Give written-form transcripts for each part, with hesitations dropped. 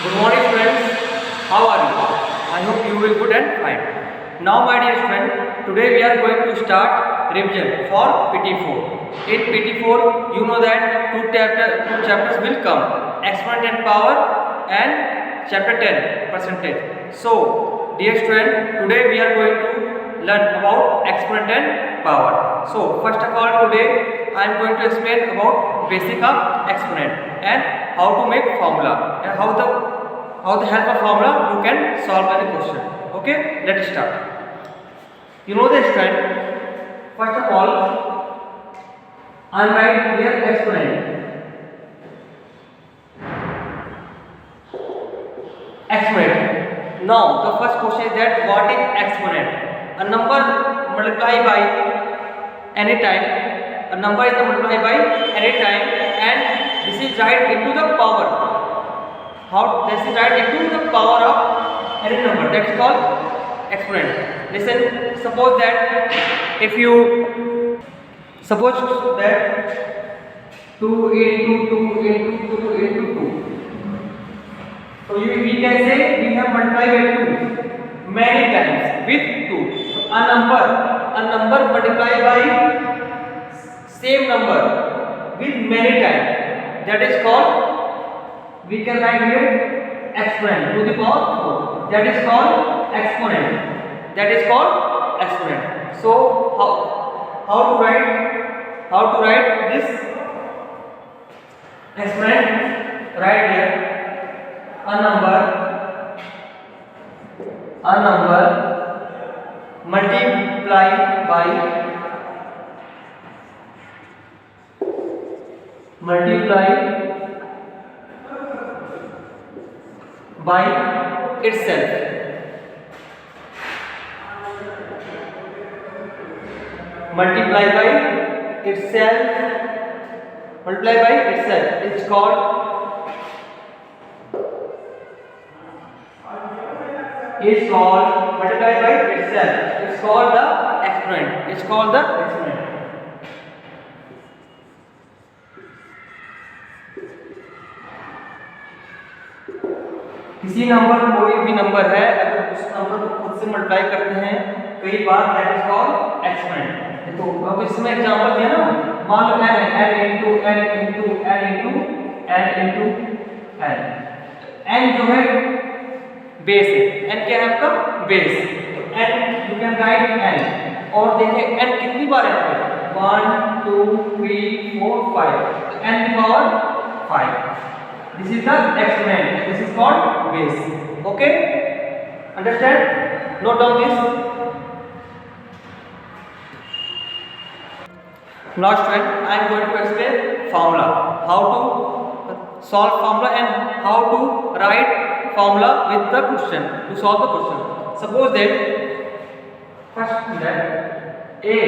Good morning friends, how are you? I hope you will good and fine. Now my dear friend, today we are going to start revision for PT4. In PT4, you know that two chapters will come, exponent and power and chapter 10 percentage. So dear student, today we are going to learn about exponent and power. So first of all, today I am going to explain about basic of exponent and how to make formula and how the help of formula you can solve any question. Okay, let's start. You know the student, first of all I am write here exponent. Now the first question is that what is exponent? A number multiplied by any time, a number is multiplied by any time, and this is right into the power. How this is right into the power of any number, that is called exponent. Listen, suppose that 2 into 2 into 2 into 2. So we can say we have multiplied by 2 many times with 2. So a number multiplied by same number with many times, that is called, we can write here exponent to the power 4. That is called exponent. That is called exponent. So how to write this exponent? Right here a number multiplied by itself. Multiply by itself is called multiply by itself. It's called the exponent. It's called the exponent. किसी number, कोई भी number है, अगर उस number को खुद से multiply करते हैं कई बार, दैट इज कॉल्ड एक्सपोनेंट। तो अब इसमें एग्जांपल दिया ना, मान लो n है, n into n into n into n into n। n जो है बेस है, n क्या है आपका बेस, तो n you can right n। और देखिए n कितनी बार है, 1 2 3 4 5, तो n की power 5। This is the exponent. This is called base. Okay? Understand? Note down this. Now student, I am going to explain formula. How to solve formula and how to write formula with the question to solve the question. Suppose that first that a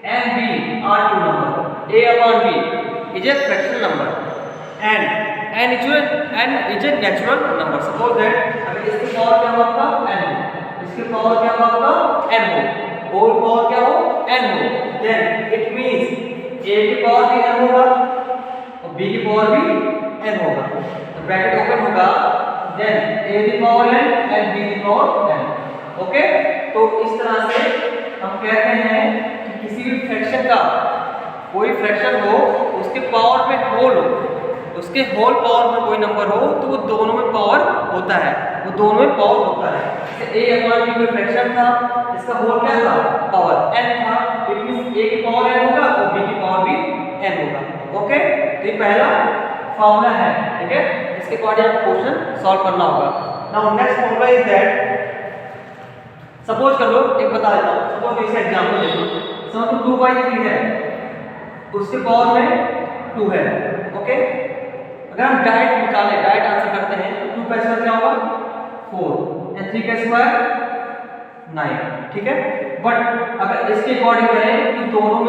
and b are two numbers. A upon b is a fractional number and n is a natural number. Suppose that अगर इसकी power क्या होगा आपका n हो, इसकी power क्या होगा आपका n हो, होल पावर क्या हो n हो, then it means a की पावर भी n होगा और b की पावर भी n होगा। तो ब्रैकेट ओपन होगा, then a की पावर n and b की पावर n। ओके, तो इस तरह से हम कहते हैं कि किसी भी फ्रैक्शन का, कोई फ्रैक्शन हो उसके पावर में होल हो, उसके होल पावर में कोई नंबर हो, तो वो दोनों में पावर होता है, वो दोनों में पावर होता है। जैसे a अपॉन b में फ्रैक्शन था, इसका होल क्या था, पावर n था, इट मींस a की पावर n होगा और b की पावर भी n होगा। ओके, तो ये पहला फार्मूला है, ठीक है, इसके अकॉर्डिंग आपको क्वेश्चन सॉल्व करना होगा। Now next formula is that, suppose कर लो, एक बता देता हूं, सपोज इसका एग्जांपल ले लो, समझो 2/3 है, उसके पावर में 2 है। ओके, अगर हम डायरेक्ट निकालें, डायरेक्ट आंसर करते हैं, तो 2 का स्क्वायर क्या होगा 4 और 3 का स्क्वायर 9, ठीक है। बट अगर इसके अकॉर्डिंग करें कि दोनों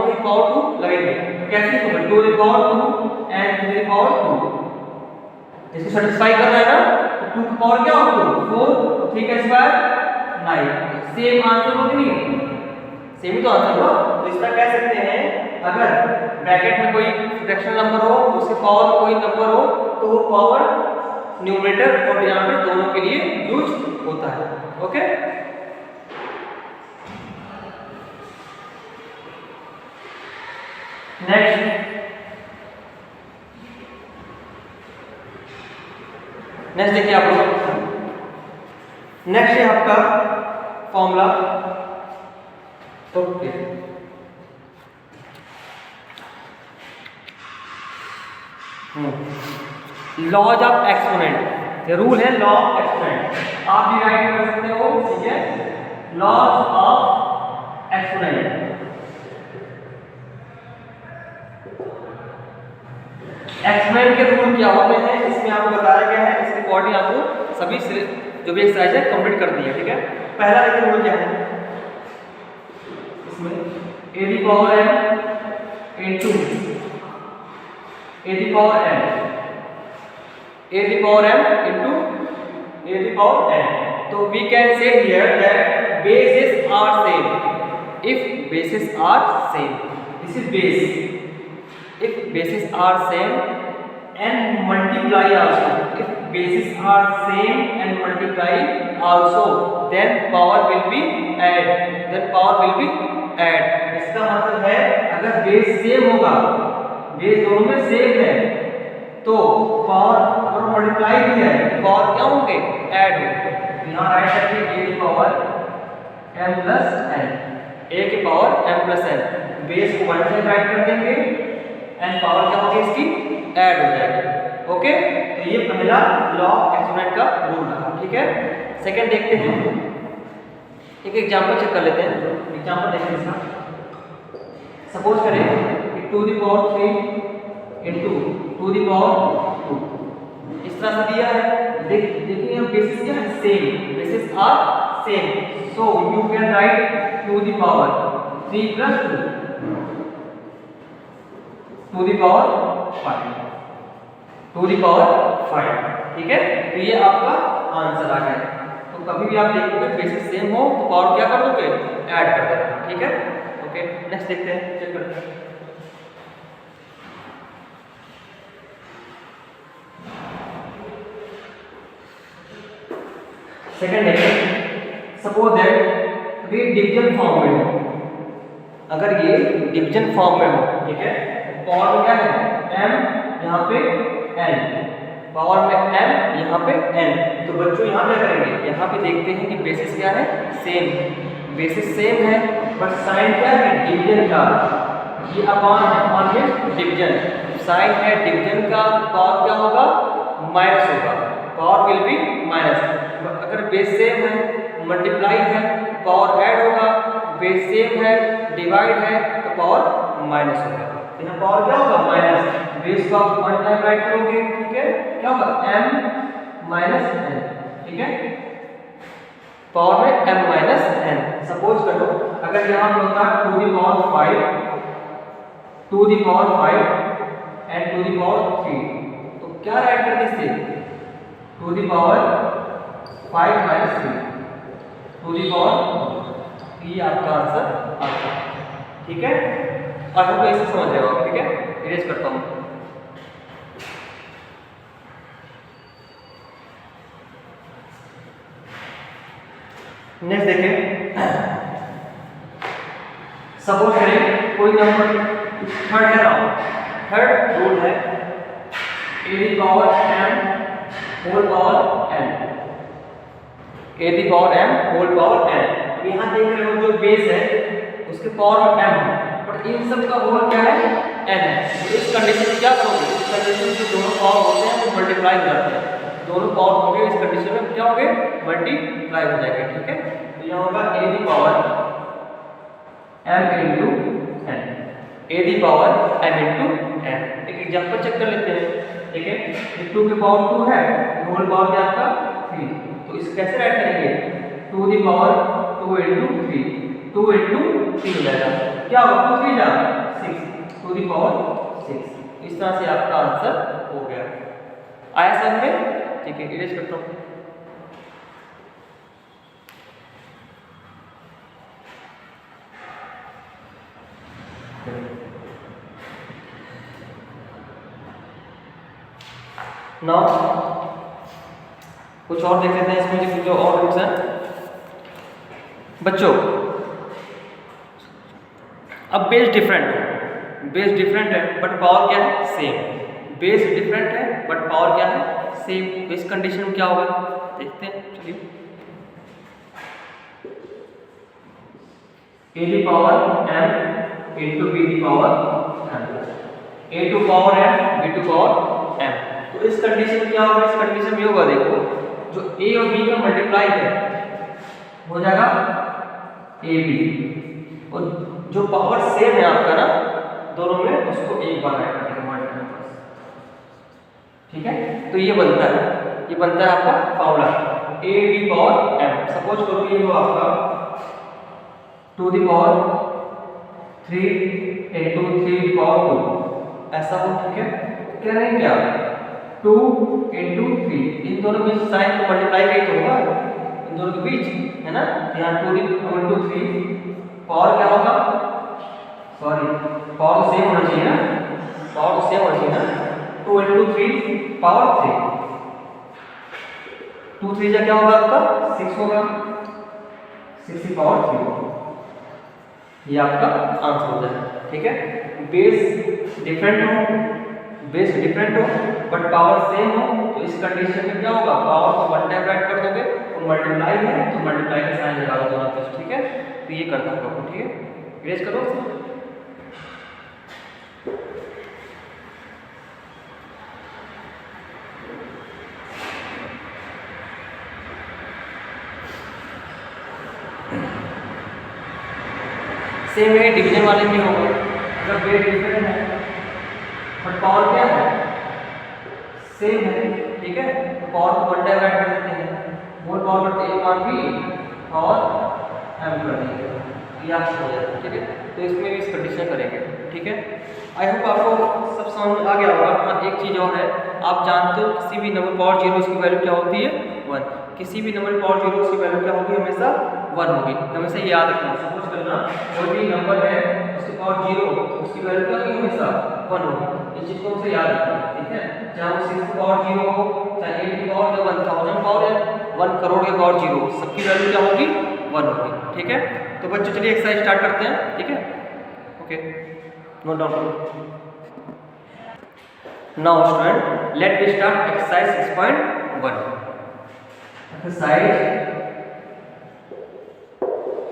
की पावर 2 लगेंगे, तो कैसे होगा, 2 की पावर 2 एंड 3 की पावर 2, इसको सेटिस्फाई करना है ना, तो 2 की पावर क्या होगा 4 और 3 का स्क्वायर 9, सेम आंसर होगा कि नहीं, सेम ही तो आंसर होगा। तो इस तरह कह सकते हैं, अगर ब्रैकेट में कोई फ्रैक्शनल नंबर हो, उसके पावर में कोई नंबर हो, तो वो पावर न्यूमरेटर और डिनोमिनेटर दोनों के लिए यूज होता है। ओके, नेक्स्ट देखिए आप लोग, नेक्स्ट है आपका formula. Okay, laws of exponent, ये रूल है लॉ ऑफ एक्सपोनेंट, आप भी राइट कर सकते हो, ठीक है। लॉज ऑफ एक्सपोनेंट, एक्सपोनेंट के रूल क्या होते हैं इसमें आपको बताया गया है, इसके अकॉर्डिंग आपको सभी जो भी एक्सरसाइज है कंप्लीट कर दी है, ठीक है। पहला देखिए रूल क्या है इसमें, a the power n into a the power n, a the power m into a the power n। तो we can say here that bases are same, if bases are same, this is base, if bases are same and multiply also, if bases are same and multiply also, then power will be add, then power will be add। इसका मतलब है अगर base same होगा, base दोनों में same है, तो power अगर मल्टीप्लाई भी है पावर क्या होंगे, ऐड होंगे। यहाँ राइट साइड पे a की power m plus n, a की power m plus n, base को 1 से राइट कर देंगे एंड पावर क्या होगी इसकी, ऐड हो जाएगी। ओके, तो ये पहला लॉ एक्सपोनेंट का रूल रहा, ठीक है। सेकंड देखते हैं, एक एग्जांपल चेक कर लेते हैं। एग्जांपल देखिए इसका, सपोज करें कि 2 the power 3 into 2 the power 2, इस तरह से दिया है। देखिए यहाँ बेसिस क्या है, same, bases are same, so you can write 2 the power 3 प्लस 2 दी पावर 5, 2 दी पावर 5, ठीक है। तो ये आपका आंसर आ गया। तो कभी भी आप देखोगे बेसिस सेम हो तो पावर क्या कर दोगे, ऐड कर देना, ठीक है। ओके, नेक्स्ट देखते हैं, चेक करते हैं। सेकंड देखिए, सपोज दैट ये डिवीजन फॉर्म में हो, अगर ये डिवीजन फॉर्म में हो, ठीक है, पावर में क्या है m, यहाँ पे n, पावर में m, यहाँ पे n। तो बच्चों यहाँ क्या करेंगे, यहाँ पे देखते हैं कि बेसिस क्या है, सेम, बेसिस सेम है बट साइन क्या है, डिवीजन का, ये अपॉन है, अपॉन में डिवीजन, साइन है डिवीजन का, पावर क्या होगा, माइनस होगा, पावर विल बी माइनस। अगर बेस सेम है, मल्टीप्लाई है, पावर ऐड होगा, बेस सेम है, डिवाइड है, तो पावर माइनस होगा। यहाँ पावर क्या होगा, माइनस, बेस को आप 1 टाइम राइट करोगे, ठीक है, क्या होगा m माइनस n, ठीक है, पावर में m माइनस n। सपोज करो अगर यहाँ पे होता 2 the power 5, 2 the power 5 and 2 the power 3, तो क्या राइट करते इससे, 2 the power 5 minus 3, 2 the power, ये आपका आंसर आता है, ठीक है। आपको ऐसे समझ रहे हो, ठीक है। इरेज करता हूँ, नेक्स्ट देखें, सपोज करें कोई नंबर थर्ड है ना, थर्ड रूल है a the power m whole power n, a the power m whole power n। यहाँ देख रहे हो जो बेस है उसके पावर में m है, बट इन सब का होल क्या है, n है। तो इस कंडीशन में क्या करोगे, इस कंडीशन में दोनों पावर होते हैं वो मल्टीप्लाई हो जाते हैं, दोनों पावर हो गए, इस कंडीशन में क्या हो गए, मल्टीप्लाई हो जाएंगे, ठीक है। तो यहाँ होगा a the power m into n, a the power m into n। एक एग्जांपल चेक कर लेते हैं, ठीक है। 2 की पावर 2 है, होल पावर क्या आपका 3, तो इसे कैसे राइट करेंगे, 2 दी पावर 2 इंटू 3, 2 इंटू 3 हो जाएगा, क्या होगा 2 3 जा 6, 2 दी पावर 6। इस तरह से आपका आंसर हो गया। आया समझ में, ठीक है। इरेज करता हूँ, नाउ कुछ और देख लेते हैं इसमें जो और रूट्स हैं बच्चों। अब बेस डिफरेंट है, बेस डिफरेंट है बट पावर क्या है सेम। बेस डिफरेंट है बट पावर क्या है सेम। इस कंडीशन में क्या होगा देखते हैं, चलिए। a to power m into b to power m, a to power m b to power m। तो इस कंडीशन में क्या होगा, इस कंडीशन में होगा देखो जो a और b का मल्टीप्लाई है हो जाएगा ab, और जो पावर सेम है आपका ना दोनों में उसको एक बार ऐड कर देंगे मल्टीप्लाई। ठीक है, तो ये बनता है आपका formula a b power m। Suppose करो ये हो आपका two the power 3 into 3 power 2 ऐसा हो। ठीक है, कह रहे हैं क्या 2 into 3, इन दोनों में साइन तो मल्टीप्लाई का ही तो होगा इन दोनों के बीच, है ना। यहाँ 2 into 3 पावर क्या होगा, सॉरी पावर तो सेम होना चाहिए ना, पावर तो सेम होना चाहिए ना। 2 into 3 पावर 3, 2 3 क्या होगा आपका 6 होगा, 6 की पावर 3 होगा। ये आपका आंसर हो जाएगा। ठीक है, बेस डिफरेंट हो बट पावर सेम हो, तो इस कंडीशन में क्या होगा पावर को 1 टाइम ऐड कर दोगे और मल्टीप्लाई है तो मल्टीप्लाई का साइन लगा दो दोनों तरफ। ठीक है, तो ये करता हूं आपको। ठीक है, इरेज करो। सेम है डिवीजन वाले में होगा, अगर बेस डिफरेंट है बट पावर क्या है सेम है। ठीक है, तो पावर को 1 टाइम ऐड कर देते हैं, मोल पावर करते हैं a b और m कर देंगे, ये आपको हो जाएगा। ठीक है, तो इसमें भी इस कंडीशन करेंगे। ठीक है, आई होप आपको सब समझ आ गया होगा। हाँ, एक चीज़ और है, आप जानते हो किसी भी नंबर पावर 0 उसकी वैल्यू क्या होती है 1। किसी भी नंबर पावर 0 उसकी वैल्यू क्या होगी हमेशा 1 होगी, हमेशा याद रखना। सपोज करना कोई भी नंबर है उसकी पावर 0 उसकी वैल्यू क्या होगी हमेशा 1 होगी, इस चीज़ को हमसे याद रखना। ठीक है, चाहे वो 6 की पावर 0 हो, चाहे 8 की पावर, या 1000 पावर, या 1 करोड़ की पावर 0, सबकी वैल्यू क्या होगी 1 होगी। ठीक है, तो बच्चों चलिए एक्सरसाइज स्टार्ट करते हैं। ठीक है, ओके, नोट डाउन करो। Now student let me start exercise 6.1। Exercise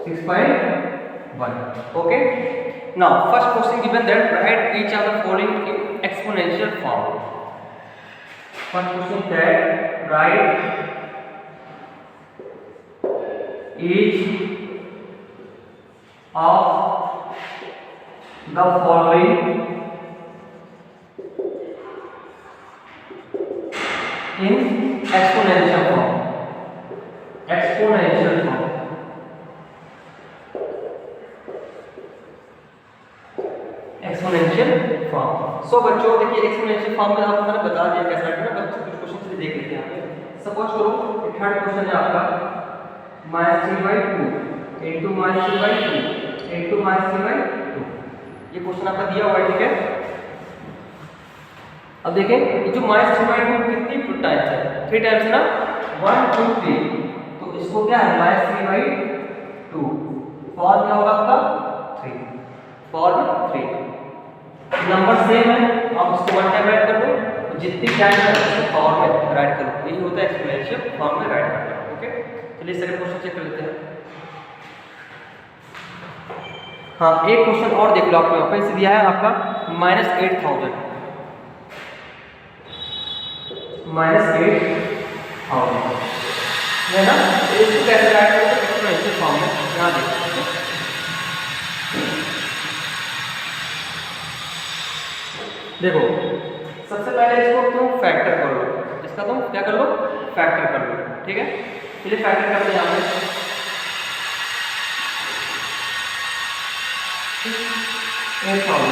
6.1, okay. Now first question given that write each of the following in exponential form. First question that write each of the following in exponential form. Exponential form. Exponential form. So बच्चों देखिए exponential form में आपको मैंने बता दिया कैसा है ना, बच्चों कुछ क्वेश्चन से देख लेते हैं यहाँ पे। सपोज करो थर्ड क्वेश्चन है आपका -3/2 इनटू -3/2 इनटू -3/2, ये क्वेश्चन आपका दिया हुआ है। ठीक है, अब देखें ये जो -3/2 कितनी टाइम्स है 3 टाइम्स ना, 1 2 3, तो इसको क्या है -3/2 पावर क्या होगा आपका 3, पावर में 3। नंबर सेम है, आप उसको 1 टाइम ऐड कर दो, तो जितनी टाइम है उसको पावर में राइट करो, यही होता है एक्सपोनेंशियल फॉर्म में राइट करना। ओके, चलिए सेकंड क्वेश्चन चेक कर लेते हैं। हाँ, एक क्वेश्चन और देख लो, आपको यहाँ पे इसे दिया है आपका -8000 है ना, तो इसको कैसे राइट करोगे एक्सपोनेंशियल फॉर्म में, यहाँ देखो। देखो सबसे पहले इसको तुम फैक्टर कर लो, इसका तुम क्या कर लो फैक्टर कर लो। ठीक है, चलिए फैक्टर करते हैं यहाँ पे 8000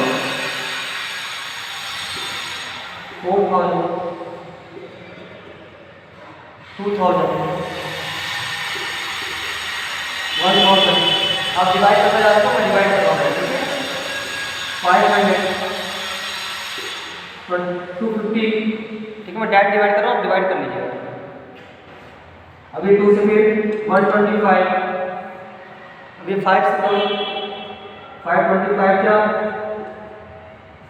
4000 2000 1000, आप डिवाइड करते जाते हो, मैं डिवाइड कर रहा हूँ। ठीक है, 500 250, ठीक है, मैं डायरेक्ट डिवाइड कर रहा हूँ, डिवाइड कर लीजिए। अभी 2 से फिर 125, अभी 5 से तो 525 क्या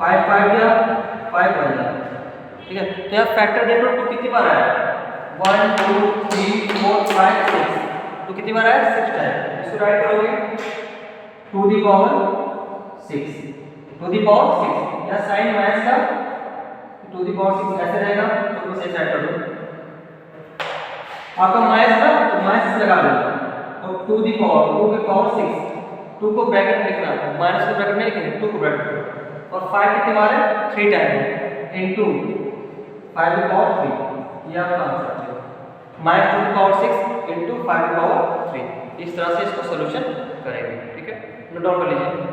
5 5 क्या 5 बन जाए। ठीक है, तो यहाँ फैक्टर देख लो 2 कितनी बार आया, 1 2 3 4 5 6, तो कितनी बार आया 6 टाइम। इसको राइट करोगे two the power 6, two the power 6, या साइन माइनस का टू दी पावर 6 ऐसे रहेगा, तो मैं ऐसे ऐड कर दूं आपका माइनस का, तो माइनस लगा दो और टू दी पावर 2 की पावर 6, 2 को ब्रैकेट में लिखना है, माइनस को ब्रैकेट में लिखेंगे, 2 को ब्रैकेट में, और 5 कितनी बार है 3 टाइम इनटू 5 की पावर 3, ये आपका आंसर है माइनस 2 की पावर 6 इनटू 5 की पावर 3। इस तरह से इसको सॉल्यूशन करेंगे। ठीक है, नोट डाउन कर लीजिए।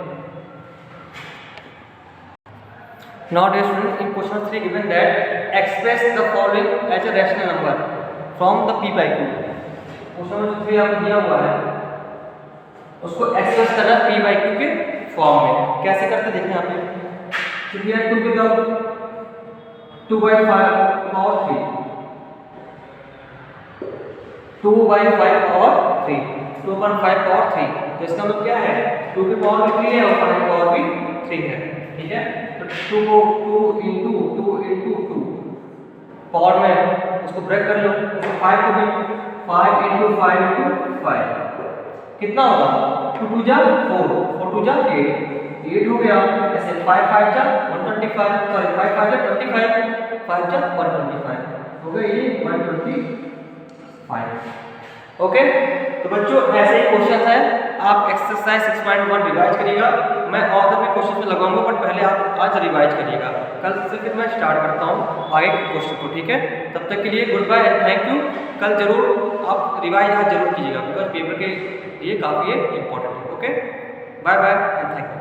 Now dear students, in question 3 given that express the following as a rational number from the p by q। Question number 3 आपको दिया हुआ है, उसको एक्सप्रेस करना p by q के फॉर्म में। कैसे करते देखें यहाँ पे, क्योंकि यहाँ 2 के दो 2 by 5 power 3, 2 by 5 power 3, 2.5 power 3, तो इसका मतलब क्या है 2 की पावर भी 3 है और 5 की पावर भी 3 है। ठीक है, तो 2 को 2 into 2 into 2 पावर में उसको ब्रेक कर लो, तो 5 को भी 5 into 5 into 5 कितना होगा 2 2 जा 4, 4 2 जा 8 हो गया। ऐसे 5 5 जा 125, सॉरी 5 5 जा 25, 5 जा 125 हो गया, ये 125। ओके, तो बच्चों ऐसे ही क्वेश्चन है, आप एक्सरसाइज 6.1 रिवाइज करिएगा। मैं और भी क्वेश्चन में लगाऊंगा, बट पहले आप आज रिवाइज करिएगा, कल से फिर मैं स्टार्ट करता हूँ आगे के क्वेश्चन को। ठीक है, तब तक के लिए good bye and thank you. कल जरूर आप रिवाइज आज जरूर कीजिएगा, बिकॉज पेपर के लिए काफ़ी इंपॉर्टेंट है। Okay, bye bye and thank you.